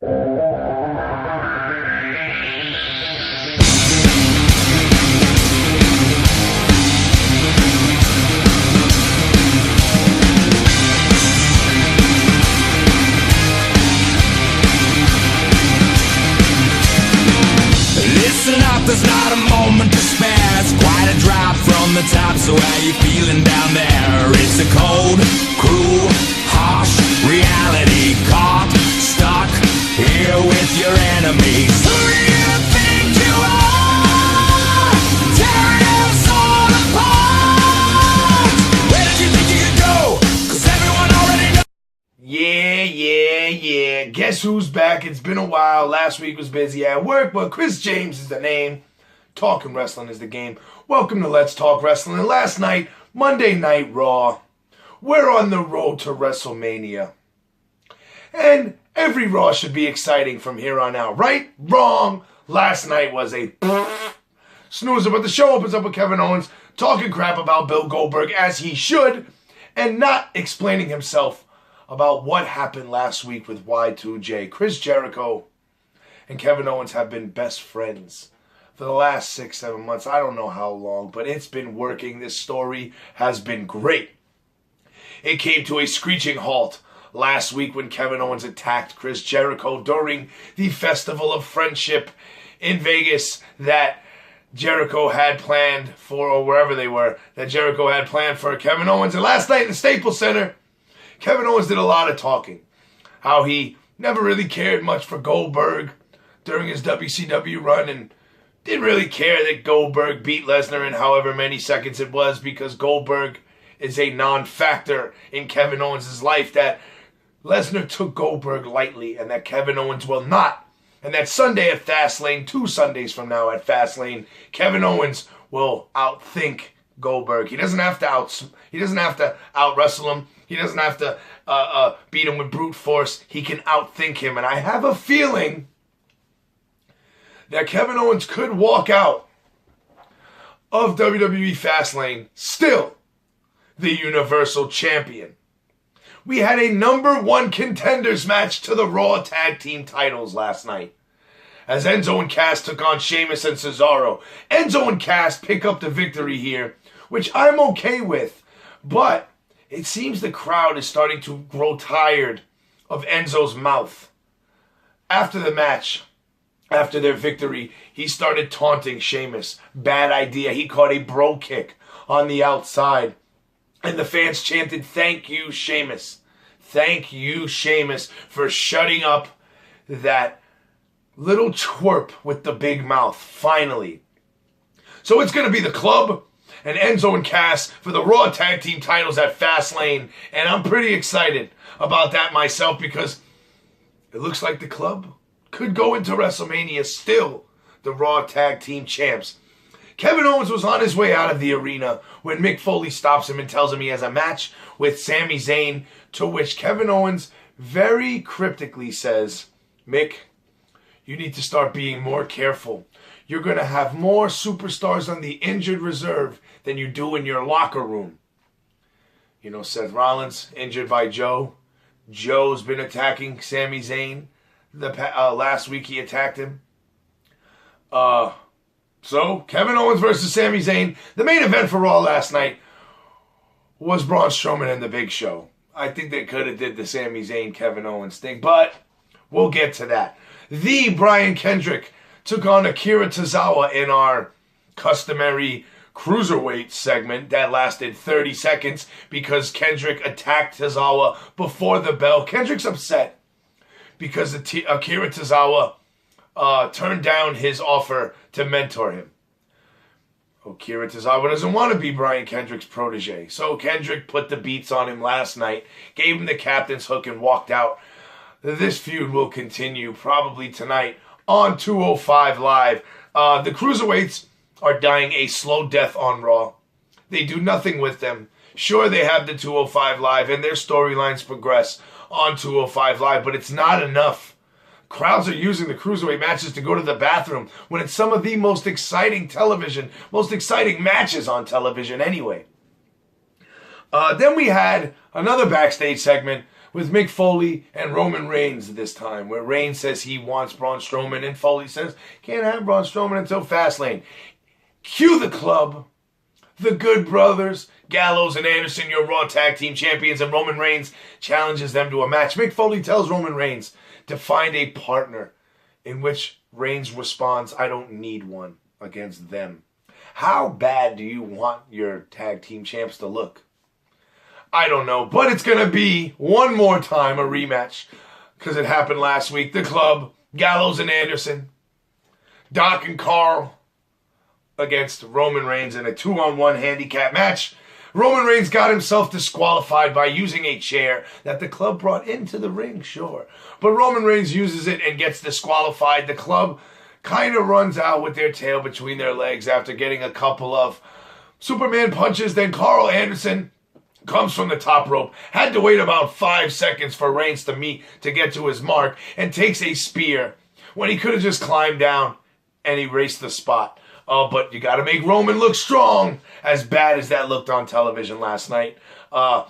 Listen up, there's not a moment to spare. It's quite a drop from the top, so how you feeling down there? It's a cold, cruel, harsh reality. Caught, stuck here with your enemies. Who do you think you are? Tearing us all apart. Where did you think you could go? 'Cause everyone already knows. Yeah. Guess who's back? It's been a while. Last week was busy at work, but Chris James is the name. Talking Wrestling is the game. Welcome to Let's Talk Wrestling. And last night, Monday Night Raw, we're on the road to WrestleMania. And every Raw should be exciting from here on out. Right? Wrong. Last night was a snoozer, but the show opens up with Kevin Owens talking crap about Bill Goldberg, as he should, and not explaining himself about what happened last week with Y2J. Chris Jericho and Kevin Owens have been best friends for the last 6-7 months. I don't know how long, but it's been working. This story has been great. It came to a screeching halt last week when Kevin Owens attacked Chris Jericho during the Festival of Friendship in Vegas that Jericho had planned for, or wherever they were, that Jericho had planned for Kevin Owens. And last night in the Staples Center, Kevin Owens did a lot of talking. How he never really cared much for Goldberg during his WCW run and didn't really care that Goldberg beat Lesnar in however many seconds it was, because Goldberg is a non-factor in Kevin Owens' life, that Lesnar took Goldberg lightly and that Kevin Owens will not. And that Sunday at Fastlane, 2 Sundays from now at Fastlane, Kevin Owens will outthink Goldberg. He doesn't have to out wrestle him. He doesn't have to beat him with brute force. He can outthink him. And I have a feeling that Kevin Owens could walk out of WWE Fastlane still the Universal Champion. We had a #1 contenders match to the Raw Tag Team titles last night, as Enzo and Cass took on Sheamus and Cesaro. Enzo and Cass pick up the victory here, which I'm okay with, but it seems the crowd is starting to grow tired of Enzo's mouth. After the match, after their victory, he started taunting Sheamus. Bad idea. He caught a bro kick on the outside, and the fans chanted, "Thank you, Sheamus. Thank you, Sheamus, for shutting up that little twerp with the big mouth, finally." So it's going to be the Club and Enzo and Cass for the Raw Tag Team titles at Fastlane. And I'm pretty excited about that myself, because it looks like the Club could go into WrestleMania still the Raw Tag Team champs. Kevin Owens was on his way out of the arena when Mick Foley stops him and tells him he has a match with Sami Zayn, to which Kevin Owens very cryptically says, "Mick, you need to start being more careful. You're going to have more superstars on the injured reserve than you do in your locker room." You know, Seth Rollins injured by Joe. Joe's been attacking Sami Zayn. Last week he attacked him. So, Kevin Owens versus Sami Zayn. The main event for Raw last night was Braun Strowman and The Big Show. I think they could have did the Sami Zayn Kevin Owens thing, but we'll get to that. The Brian Kendrick took on Akira Tozawa in our customary cruiserweight segment that lasted 30 seconds because Kendrick attacked Tozawa before the bell. Kendrick's upset because Akira Tozawa turned down his offer to mentor him. Akira Tozawa doesn't want to be Brian Kendrick's protege, so Kendrick put the beats on him last night, gave him the captain's hook, and walked out. This feud will continue probably tonight on 205 Live. The Cruiserweights are dying a slow death on Raw. They do nothing with them. Sure, they have the 205 Live, and their storylines progress on 205 Live, but it's not enough. Crowds are using the Cruiserweight matches to go to the bathroom when it's some of the most exciting matches on television anyway. Then we had another backstage segment with Mick Foley and Roman Reigns this time, where Reigns says he wants Braun Strowman and Foley says can't have Braun Strowman until Fastlane. Cue the club, the Good Brothers, Gallows and Anderson, your Raw Tag Team Champions, and Roman Reigns challenges them to a match. Mick Foley tells Roman Reigns to find a partner, in which Reigns responds, I don't need one against them. How bad do you want your tag team champs to look? I don't know, but it's going to be one more time a rematch because it happened last week. The club, Gallows and Anderson, Doc and Carl against Roman Reigns in a 2-on-1 handicap match. Roman Reigns got himself disqualified by using a chair that the club brought into the ring, sure. But Roman Reigns uses it and gets disqualified. The club kind of runs out with their tail between their legs after getting a couple of Superman punches. Then Carl Anderson comes from the top rope, had to wait about 5 seconds for Reigns to get to his mark, and takes a spear when he could have just climbed down and erased the spot. But you got to make Roman look strong, as bad as that looked on television last night. I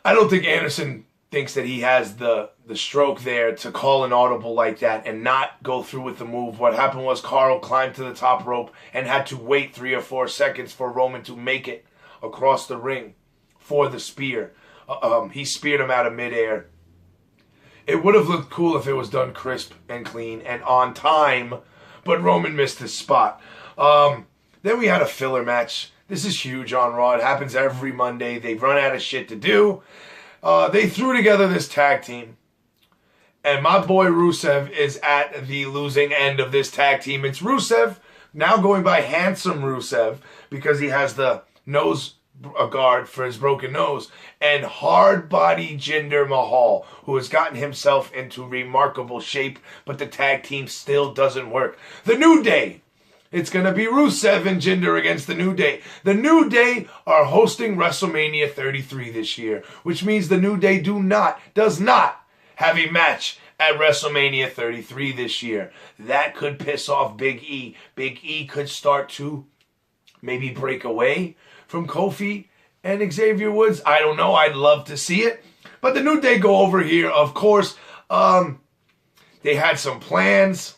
don't think Anderson thinks that he has the stroke there to call an audible like that and not go through with the move. What happened was Carl climbed to the top rope and had to wait 3 or 4 seconds for Roman to make it across the ring for the spear. He speared him out of midair. It would have looked cool if it was done crisp and clean and on time, but Roman missed his spot. Then we had a filler match. This is huge on Raw. It happens every Monday. They've run out of shit to do. They threw together this tag team. And my boy Rusev is at the losing end of this tag team. It's Rusev, now going by Handsome Rusev, because he has the nose guard for his broken nose, and hard body Jinder Mahal, who has gotten himself into remarkable shape, but the tag team still doesn't work. The New Day. It's going to be Rusev and Jinder against the New Day. The New Day are hosting WrestleMania 33 this year, which means the New Day does not have a match at WrestleMania 33 this year. That could piss off Big E. Big E could start to maybe break away from Kofi and Xavier Woods. I don't know. I'd love to see it. But the New Day go over here. Of course, they had some plans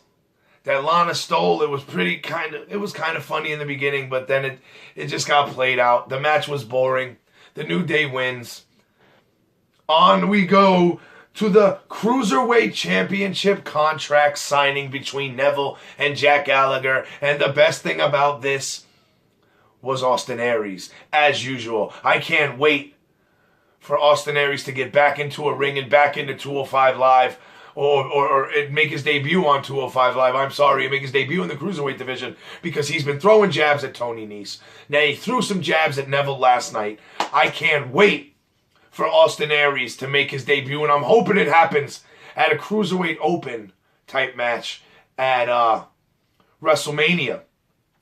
that Lana stole. It was kind of funny in the beginning, but then it just got played out. The match was boring. The New Day wins. On we go to the Cruiserweight Championship contract signing between Neville and Jack Gallagher. And the best thing about this was Austin Aries, as usual. I can't wait for Austin Aries to get back into a ring and back into 205 Live, or make his debut on 205 Live. I'm sorry, make his debut in the Cruiserweight division, because he's been throwing jabs at Tony Nese. Now, he threw some jabs at Neville last night. I can't wait for Austin Aries to make his debut, and I'm hoping it happens at a Cruiserweight Open type match at WrestleMania.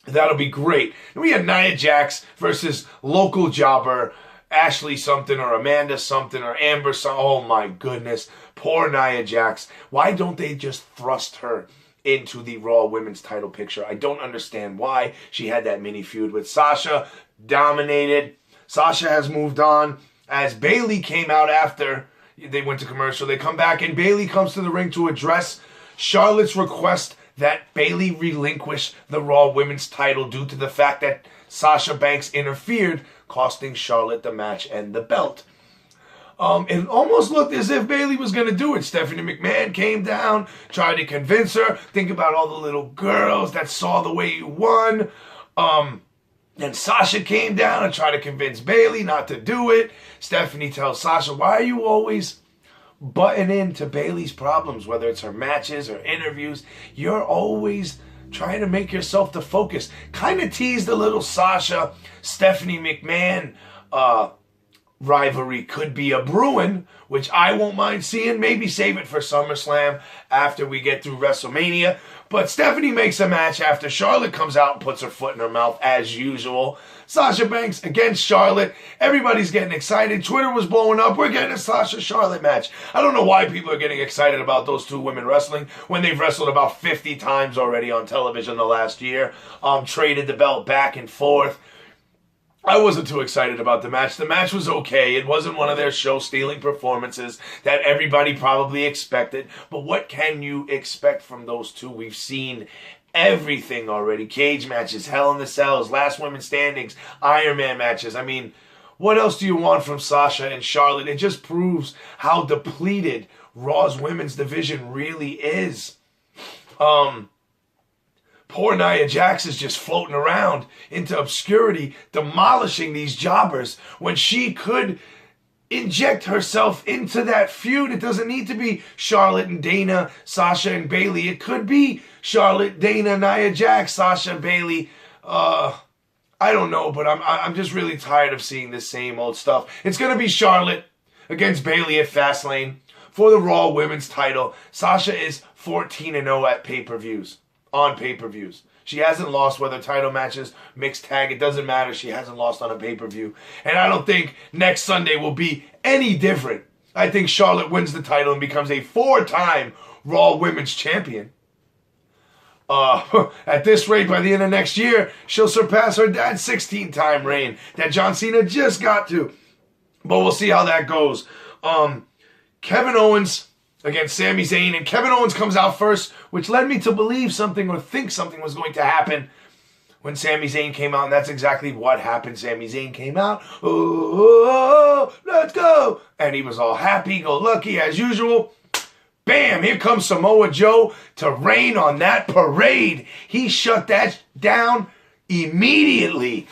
That'll be great. And we had Nia Jax versus local jobber Ashley something or Amanda something or Amber something. Oh my goodness. Poor Nia Jax. Why don't they just thrust her into the Raw Women's title picture? I don't understand why. She had that mini feud with Sasha. Dominated. Sasha has moved on. As Bayley came out after they went to commercial, they come back and Bayley comes to the ring to address Charlotte's request that Bayley relinquish the Raw Women's title due to the fact that Sasha Banks interfered, costing Charlotte the match and the belt. It almost looked as if Bayley was going to do it. Stephanie McMahon came down, tried to convince her. Think about all the little girls that saw the way you won. Then Sasha came down and tried to convince Bayley not to do it. Stephanie tells Sasha, why are you always butting into Bayley's problems, whether it's her matches or interviews? You're always trying to make yourself the focus. Kind of teased a little Sasha, Stephanie McMahon rivalry could be a brewing, which I won't mind seeing. Maybe save it for SummerSlam after we get through WrestleMania. But Stephanie makes a match after Charlotte comes out and puts her foot in her mouth as usual. Sasha Banks against Charlotte. Everybody's getting excited. Twitter was blowing up. We're getting a Sasha-Charlotte match. I don't know why people are getting excited about those two women wrestling when they've wrestled about 50 times already on television the last year. Traded the belt back and forth. I wasn't too excited about the match. The match was okay. It wasn't one of their show-stealing performances that everybody probably expected. But what can you expect from those two? We've seen everything already. Cage matches, Hell in the Cells, Last Women Standings, Iron Man matches. I mean, what else do you want from Sasha and Charlotte? It just proves how depleted Raw's women's division really is. Poor Nia Jax is just floating around into obscurity, demolishing these jobbers when she could inject herself into that feud. It doesn't need to be Charlotte and Dana, Sasha and Bayley. It could be Charlotte, Dana, Nia Jax, Sasha, Bayley. I don't know, but I'm just really tired of seeing this same old stuff. It's going to be Charlotte against Bayley at Fastlane for the Raw Women's title. Sasha is 14-0 at pay-per-views. On pay-per-views. She hasn't lost, whether title matches, mixed tag, it doesn't matter. She hasn't lost on a pay-per-view. And I don't think next Sunday will be any different. I think Charlotte wins the title and becomes a 4-time Raw Women's Champion. At this rate, by the end of next year, she'll surpass her dad's 16-time reign that John Cena just got to. But we'll see how that goes. Kevin Owens against Sami Zayn, and Kevin Owens comes out first, which led me to believe something or think something was going to happen when Sami Zayn came out, and that's exactly what happened. Sami Zayn came out, oh, let's go, and he was all happy-go-lucky as usual. Bam, here comes Samoa Joe to rain on that parade. He shut that down immediately.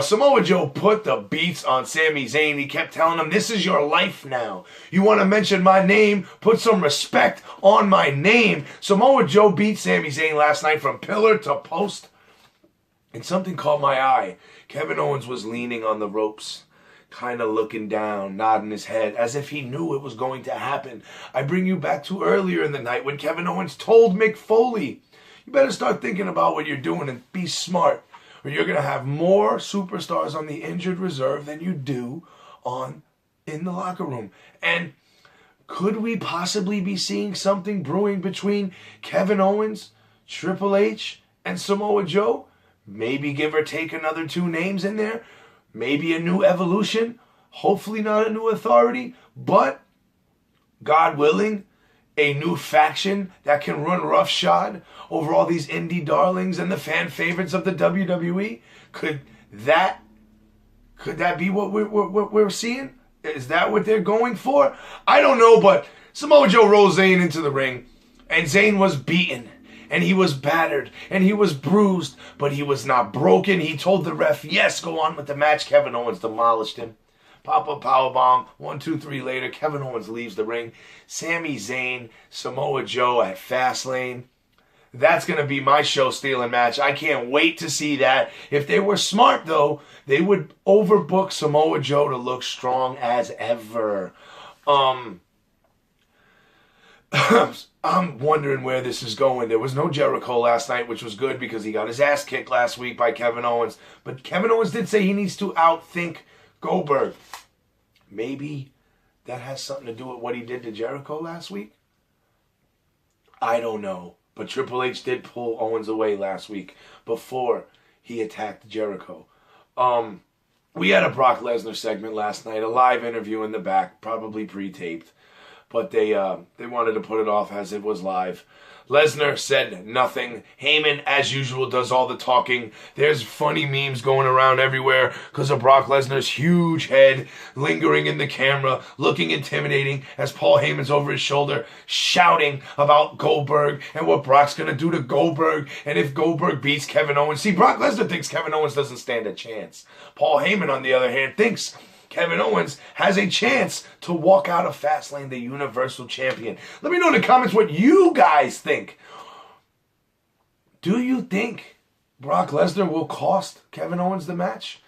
Samoa Joe put the beats on Sami Zayn. He kept telling him, this is your life now. You want to mention my name? Put some respect on my name. Samoa Joe beat Sami Zayn last night from pillar to post. And something caught my eye. Kevin Owens was leaning on the ropes, kind of looking down, nodding his head, as if he knew it was going to happen. I bring you back to earlier in the night when Kevin Owens told Mick Foley, you better start thinking about what you're doing and be smart, or you're going to have more superstars on the injured reserve than you do in the locker room. And could we possibly be seeing something brewing between Kevin Owens, Triple H, and Samoa Joe? Maybe give or take another 2 names in there. Maybe a new evolution. Hopefully not a new authority. But, God willing, a new faction that can run roughshod over all these indie darlings and the fan favorites of the WWE? Could that be what we're seeing? Is that what they're going for? I don't know, but Samoa Joe rolls Zayn into the ring, and Zayn was beaten, and he was battered, and he was bruised, but he was not broken. He told the ref, yes, go on with the match. Kevin Owens demolished him. Pop-up powerbomb, 1, 2, 3 later, Kevin Owens leaves the ring. Sami Zayn, Samoa Joe at Fastlane. That's going to be my show-stealing match. I can't wait to see that. If they were smart, though, they would overbook Samoa Joe to look strong as ever. I'm wondering where this is going. There was no Jericho last night, which was good because he got his ass kicked last week by Kevin Owens. But Kevin Owens did say he needs to outthink Goldberg. Maybe that has something to do with what he did to Jericho last week? I don't know. But Triple H did pull Owens away last week before he attacked Jericho. We had a Brock Lesnar segment last night, a live interview in the back, probably pre-taped. But they wanted to put it off as it was live. Lesnar said nothing. Heyman, as usual, does all the talking. There's funny memes going around everywhere because of Brock Lesnar's huge head lingering in the camera, looking intimidating as Paul Heyman's over his shoulder shouting about Goldberg and what Brock's going to do to Goldberg and if Goldberg beats Kevin Owens. See, Brock Lesnar thinks Kevin Owens doesn't stand a chance. Paul Heyman, on the other hand, thinks Kevin Owens has a chance to walk out of Fastlane the Universal Champion. Let me know in the comments what you guys think. Do you think Brock Lesnar will cost Kevin Owens the match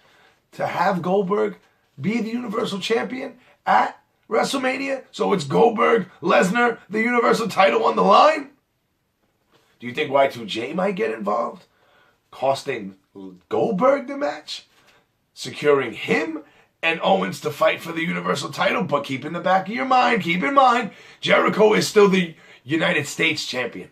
to have Goldberg be the Universal Champion at WrestleMania? So it's Goldberg, Lesnar, the Universal title on the line? Do you think Y2J might get involved? Costing Goldberg the match? Securing him and Owens to fight for the Universal title, but keep in the back of your mind, keep in mind, Jericho is still the United States champion.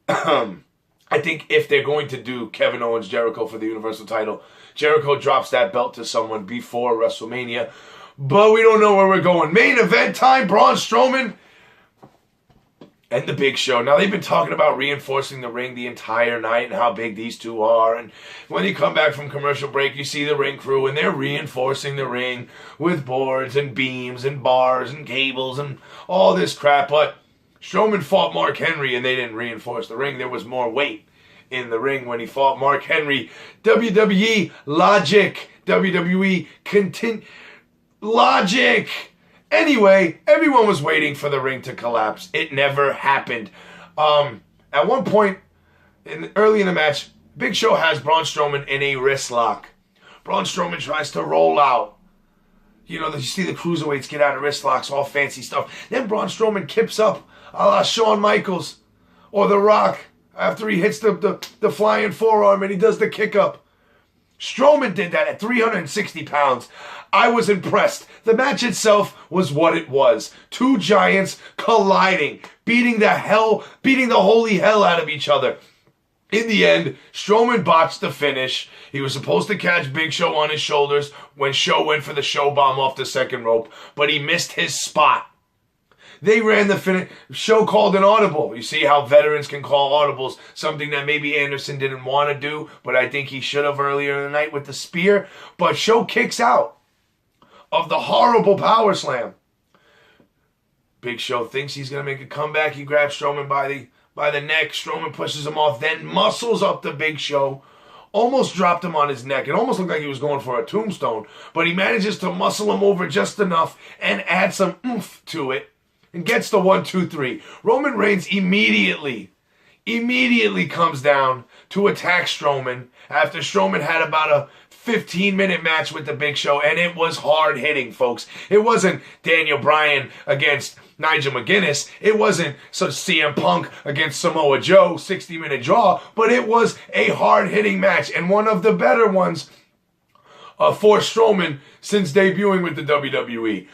I I think if they're going to do Kevin Owens Jericho for the Universal title, Jericho drops that belt to someone before WrestleMania. But we don't know where we're going. Main event time, Braun Strowman and the Big Show. Now, they've been talking about reinforcing the ring the entire night and how big these two are. And when you come back from commercial break, you see the ring crew, and they're reinforcing the ring with boards and beams and bars and cables and all this crap. But Strowman fought Mark Henry, and they didn't reinforce the ring. There was more weight in the ring when he fought Mark Henry. WWE logic. WWE logic. Anyway, everyone was waiting for the ring to collapse. It never happened. At one point, early in the match, Big Show has Braun Strowman in a wrist lock. Braun Strowman tries to roll out. You know, you see the cruiserweights get out of wrist locks, all fancy stuff. Then Braun Strowman kips up a la Shawn Michaels or The Rock after he hits the flying forearm and he does the kick up. Strowman did that at 360 pounds. I was impressed. The match itself was what it was. Two giants colliding, beating the holy hell out of each other. In the end, Strowman botched the finish. He was supposed to catch Big Show on his shoulders when Show went for the show bomb off the second rope, but he missed his spot. They ran the finish. Show called an audible. You see how veterans can call audibles, something that maybe Anderson didn't want to do, but I think he should have earlier in the night with the spear. But Show kicks out of the horrible power slam. Big Show thinks he's going to make a comeback. He grabs Strowman by the neck. Strowman pushes him off, then muscles up the Big Show. Almost dropped him on his neck. It almost looked like he was going for a tombstone, but he manages to muscle him over just enough and add some oomph to it. And gets the 1, 2, 3. Roman Reigns immediately comes down to attack Strowman after Strowman had about a 15-minute match with the Big Show, and it was hard-hitting, folks. It wasn't Daniel Bryan against Nigel McGuinness. It wasn't CM Punk against Samoa Joe, 60-minute draw, but it was a hard-hitting match, and one of the better ones for Strowman since debuting with the WWE.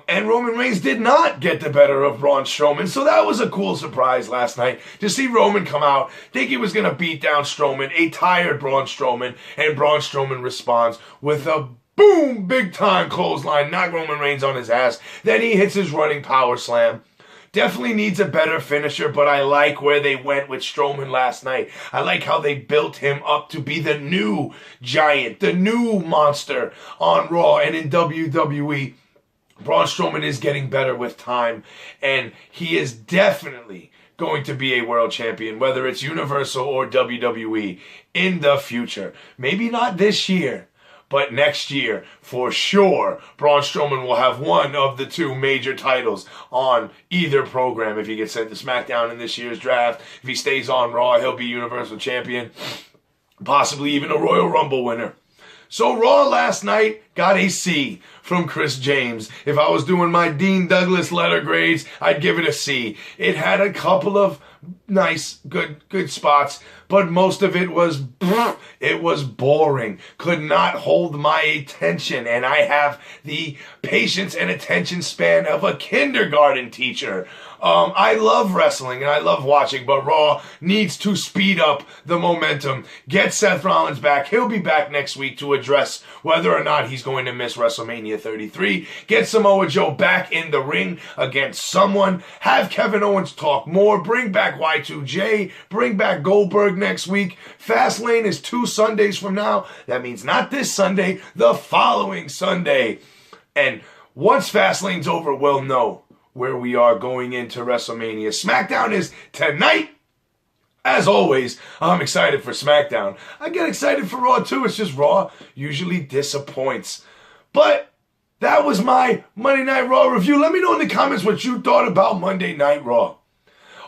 And Roman Reigns did not get the better of Braun Strowman, so that was a cool surprise last night to see Roman come out, think he was going to beat down Strowman, a tired Braun Strowman, and Braun Strowman responds with a boom, big-time clothesline, knock Roman Reigns on his ass. Then he hits his running power slam. Definitely needs a better finisher, but I like where they went with Strowman last night. I like how they built him up to be the new giant, the new monster on Raw and in WWE. Braun Strowman is getting better with time, and he is definitely going to be a world champion, whether it's Universal or WWE, in the future. Maybe not this year, but next year, for sure, Braun Strowman will have one of the two major titles on either program. If he gets sent to SmackDown in this year's draft, if he stays on Raw, he'll be Universal Champion, possibly even a Royal Rumble winner. So Raw last night got a C from Chris James. If I was doing my Dean Douglas letter grades, I'd give it a C. It had a couple of nice, good spots, but most of it was boring. Could not hold my attention, and I have the patience and attention span of a kindergarten teacher. I love wrestling and I love watching, but Raw needs to speed up the momentum. Get Seth Rollins back. He'll be back next week to address whether or not he's going to miss WrestleMania 33. Get Samoa Joe back in the ring against someone. Have Kevin Owens talk more. Bring back Y2J. Bring back Goldberg next week. Fastlane is 2 Sundays from now. That means not this Sunday, the following Sunday. And once Fastlane's over, we'll know where we are going into WrestleMania. SmackDown is tonight. As always, I'm excited for SmackDown. I get excited for Raw too. It's just Raw usually disappoints. But that was my Monday Night Raw review. Let me know in the comments what you thought about Monday Night Raw.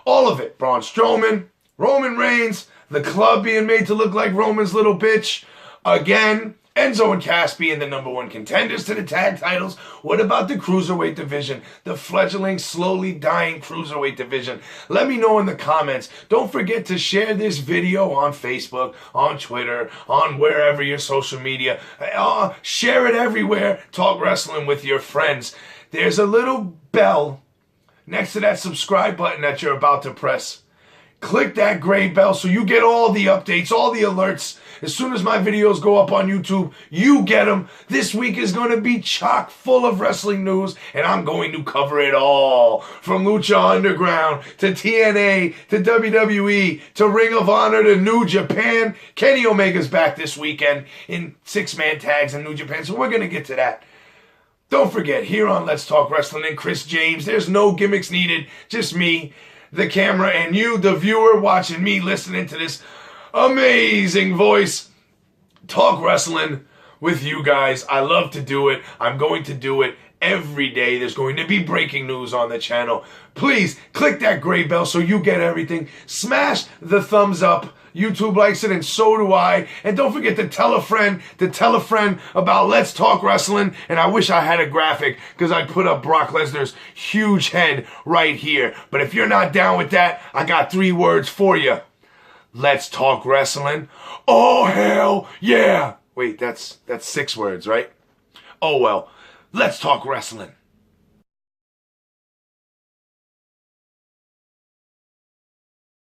All of it. Braun Strowman, Roman Reigns, the club being made to look like Roman's little bitch. Again, Enzo and Cass being the #1 contenders to the tag titles. What about the Cruiserweight division? The fledgling, slowly dying Cruiserweight division. Let me know in the comments. Don't forget to share this video on Facebook, on Twitter, on wherever your social media. Share it everywhere. Talk wrestling with your friends. There's a little bell next to that subscribe button that you're about to press. Click that gray bell so you get all the updates, all the alerts. As soon as my videos go up on YouTube, you get them. This week is going to be chock full of wrestling news, and I'm going to cover it all. From Lucha Underground to TNA to WWE to Ring of Honor to New Japan. Kenny Omega's back this weekend in 6-man tags in New Japan, so we're going to get to that. Don't forget, here on Let's Talk Wrestling and Chris James, there's no gimmicks needed, just me, the camera, and you, the viewer, watching me, listening to this amazing voice talk wrestling with you guys. I love to do it. I'm going to do it every day. There's going to be breaking news on the channel. Please click that gray bell so you get everything. Smash the thumbs up. YouTube likes it, and so do I. And don't forget to tell a friend about Let's Talk Wrestling. And I wish I had a graphic, because I'd put up Brock Lesnar's huge head right here. But if you're not down with that, I got 3 words for you. Let's Talk Wrestling. Oh, hell yeah. Wait, that's 6 words, right? Oh, well. Let's Talk Wrestling.